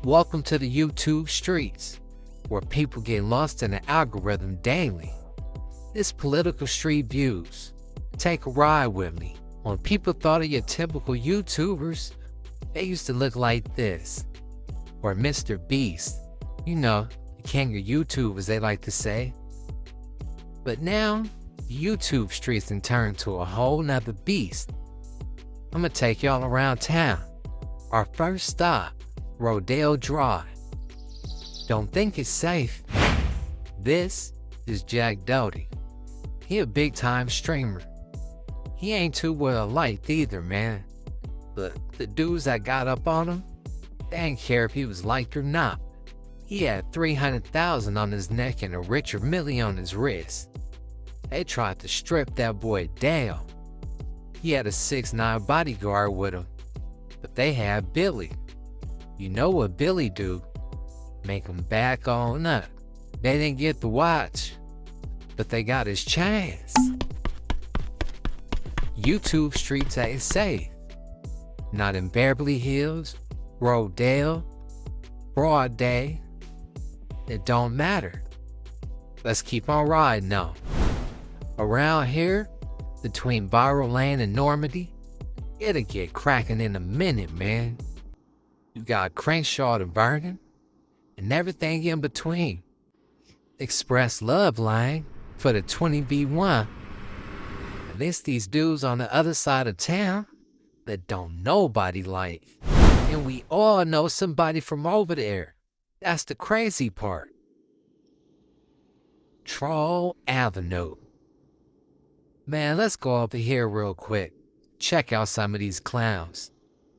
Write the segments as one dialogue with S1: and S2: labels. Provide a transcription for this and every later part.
S1: Welcome to the YouTube streets, where people get lost in the algorithm daily. It's political street views. Take a ride with me. When people thought of your typical YouTubers, they used to look like this. Or Mr. Beast. You know, the king of YouTubers, they like to say. But now, the YouTube streets done turned to a whole nother beast. I'm gonna take y'all around town. Our first stop, Rodale Drive. Don't think it's safe. This is Jack Doty. He a big time streamer. He ain't too well liked either, man. But the dudes that got up on him, they ain't care if he was liked or not. He had 300,000 on his neck and a Richard Millie on his wrist. They tried to strip that boy down. He had a 6'9" bodyguard with him, but they had Billy. You know what Billy do? Make him back on up. They didn't get the watch, but they got his chance. YouTube streets ain't safe. Not in Beverly Hills, Rodale, Broad Day. It don't matter. Let's keep on riding now. Around here, between Viral Lane and Normandy, it'll get cracking in a minute, man. You got Crenshaw to Vernon, and everything in between. Express Love Line for the 20v1. And it's these dudes on the other side of town that don't nobody like. And we all know somebody from over there. That's the crazy part. Troll Avenue. Man, let's go over here real quick. Check out some of these clowns.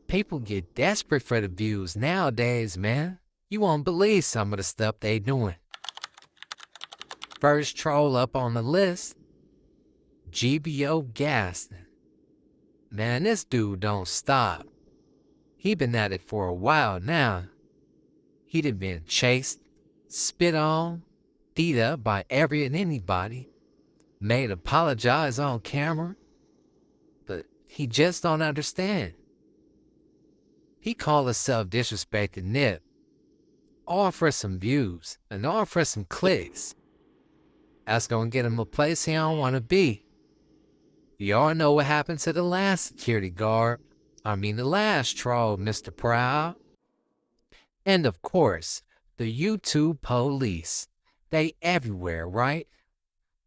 S1: People get desperate for the views nowadays, man. You won't believe some of the stuff they doing. First troll up on the list, GBO Gaston. Man, this dude don't stop. He been at it for a while now. He done been chased, spit on, beat up by every and anybody, made apologize on camera, but he just don't understand. He called himself disrespected Nip, all for some views and all for some clicks. That's gonna get him a place he don't wanna be. Y'all know what happened to the last security guard. The last troll, Mr. Proud. And of course, the YouTube police. They everywhere, right?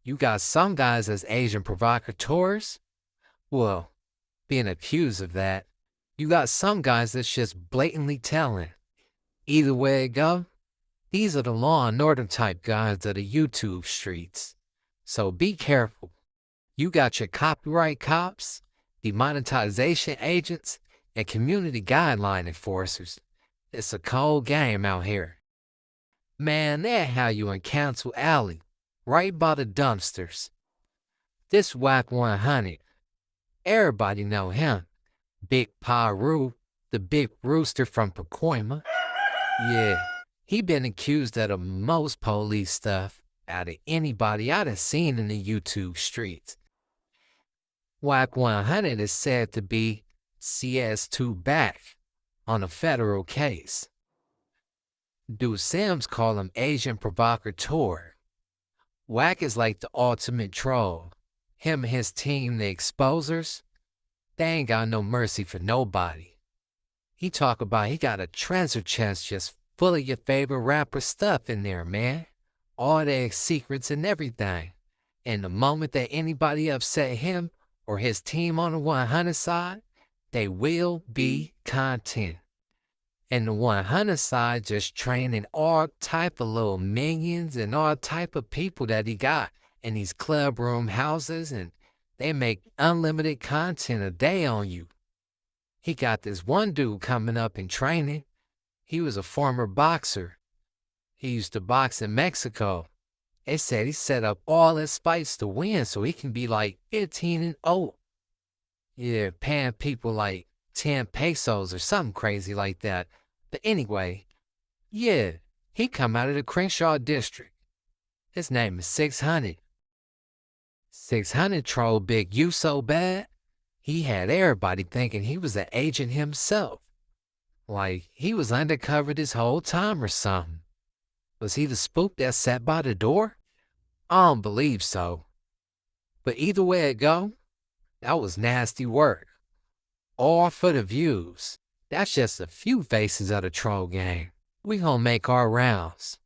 S1: You got some guys as Asian provocateurs. Well, being accused of that. You got some guys that's just blatantly telling. Either way it go, these are the law and order type guys of the YouTube streets. So be careful. You got your copyright cops, demonetization agents, and community guideline enforcers. It's a cold game out here. Man, they'll have you in Council Alley, right by the dumpsters. This Wack 100, everybody know him. Big Paru, the big rooster from Pacoima. Yeah, he been accused of the most police stuff out of anybody I done seen in the YouTube streets. Wack 100 is said to be CS2 back on a federal case. Dude Sims call him Asian provocateur. Wack is like the ultimate troll. Him and his team, the Exposers, they ain't got no mercy for nobody. He talk about he got a treasure chest just full of your favorite rapper stuff in there, man. All their secrets and everything. And the moment that anybody upset him or his team on the 100 side, they will be content. And the 100 side just training all type of little minions and all type of people that he got in these club room houses, and they make unlimited content a day on you. He got this one dude coming up in training. He was a former boxer. He used to box in Mexico. They said he set up all his fights to win so he can be like 15-0. Yeah, paying people like 10 pesos or something crazy like that. But anyway, yeah, he come out of the Crenshaw district. His name is 600. 600 trolled Big U so bad, he had everybody thinking he was an agent himself. Like he was undercover this whole time or something. Was he the spook that sat by the door? I don't believe so. But either way it go, that was nasty work. All for the views. That's just a few faces of the troll gang. We gonna make our rounds.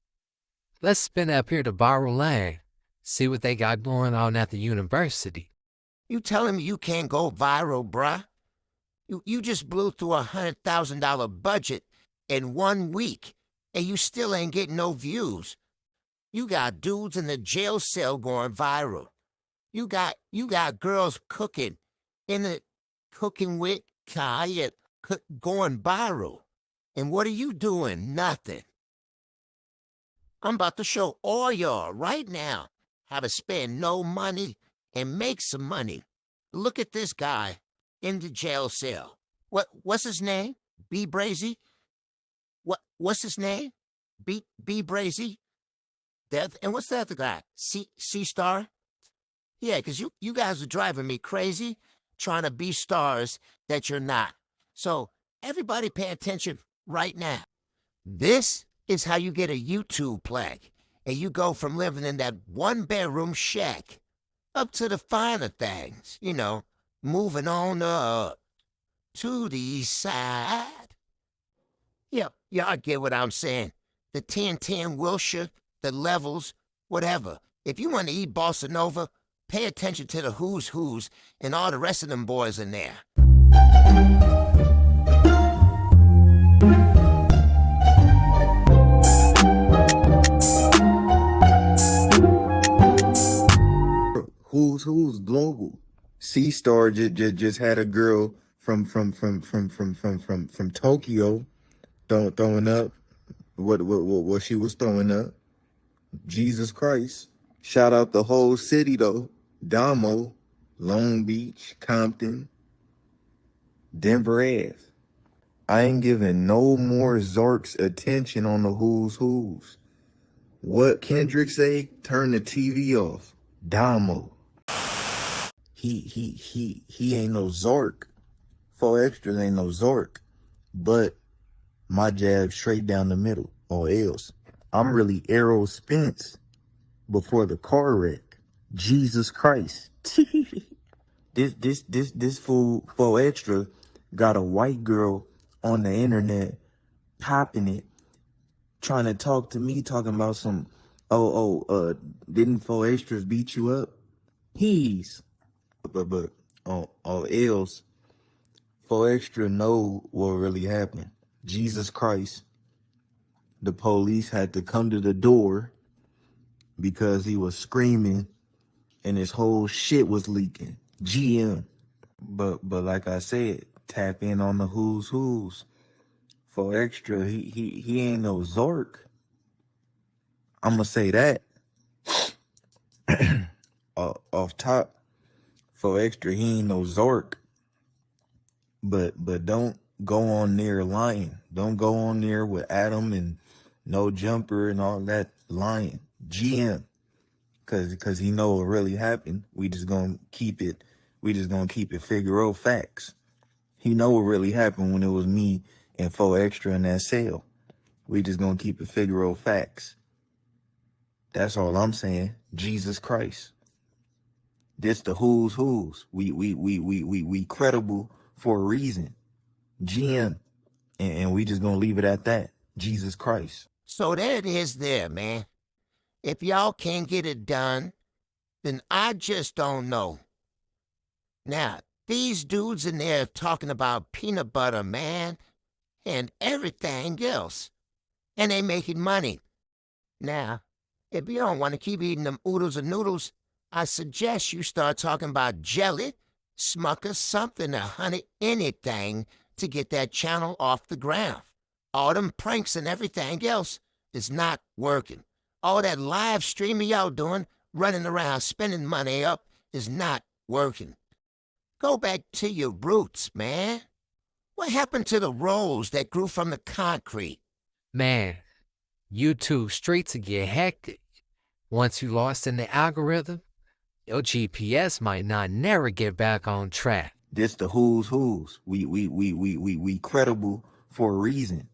S1: Let's spin up here to Borrow Lane. See what they got going on at the university.
S2: You telling me you can't go viral, bruh? You just blew through $100,000 budget in 1 week, and you still ain't getting no views. You got dudes in the jail cell going viral. You got girls cooking in the cooking with Kai going viral. And what are you doing? Nothing. I'm about to show all y'all right now how to spend no money and make some money. Look at this guy in the jail cell. What's his name? B-Brazy? What's his name? B-Brazy? And what's the other guy? C-Star? Yeah, because you guys are driving me crazy trying to be stars that you're not. So everybody pay attention right now. This is how you get a YouTube plaque, and you go from living in that one-bedroom shack up to the finer things, moving on up to the east side. Yep, y'all get what I'm saying. The 1010 Wilshire, the levels, whatever. If you want to eat bossa nova, pay attention to the who's who's and all the rest of them boys in there.
S3: Who's global? C-Star just had a girl from Tokyo throwing up what she was throwing up. Jesus Christ. Shout out the whole city though. Damo, Long Beach, Compton, Denver Ave. I ain't giving no more Zark's attention on the who's who's. What Kendrick say? Turn the TV off. Damo. He ain't no Zark. 4 extras ain't no Zark. But my jab straight down the middle, or else. I'm really Errol Spence before the car wreck. Jesus Christ. This fool 4 extra got a white girl on the internet popping it, trying to talk to me, talking about some, didn't 4 extras beat you up? He's, but else, 4 extra know what really happened. Jesus Christ. The police had to come to the door because he was screaming and his whole shit was leaking. GM. But like I said, tap in on the who's who's. 4 extra, he ain't no Zork. I'ma say that. Off top, 4 extra, he ain't no Zork. But don't go on there lying. Don't go on there with Adam and No Jumper and all that lying. GM. Cause he know what really happened. We just gonna keep it Figaro facts. He know what really happened when it was me and 4 extra in that cell. We just gonna keep it Figaro facts. That's all I'm saying. Jesus Christ. This the who's who's. We credible for a reason. GM. And we just gonna leave it at that. Jesus Christ.
S2: So there it is there, man. If y'all can't get it done, then I just don't know. Now, these dudes in there talking about peanut butter, man, and everything else. And they making money. Now, if you don't want to keep eating them oodles and noodles, I suggest you start talking about jelly, Smuckers, something, honey, anything to get that channel off the ground. All them pranks and everything else is not working. All that live streaming y'all doing, running around spending money up, is not working. Go back to your roots, man. What happened to the rolls that grew from the concrete?
S1: Man, YouTube streets will get hectic. Once you lost in the algorithm, your GPS might not never get back on track.
S3: This the who's who's. We credible for a reason.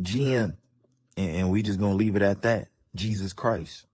S3: GM. And we just gonna leave it at that. Jesus Christ.